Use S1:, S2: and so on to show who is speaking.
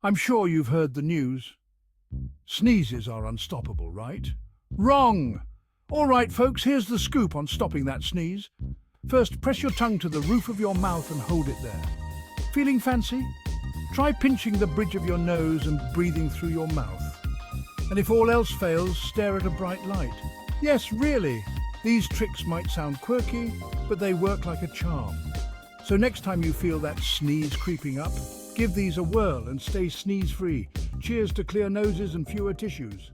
S1: I'm sure you've heard the news. Sneezes are unstoppable, right? Wrong! All right, folks, here's the scoop on stopping that sneeze. First, press your tongue to the roof of your mouth and hold it there. Feeling fancy? Try pinching the bridge of your nose and breathing through your mouth. And if all else fails, stare at a bright light. Yes, really, these tricks might sound quirky, but they work like a charm. So next time you feel that sneeze creeping up, give these a whirl and stay sneeze-free. Cheers to clear noses and fewer tissues.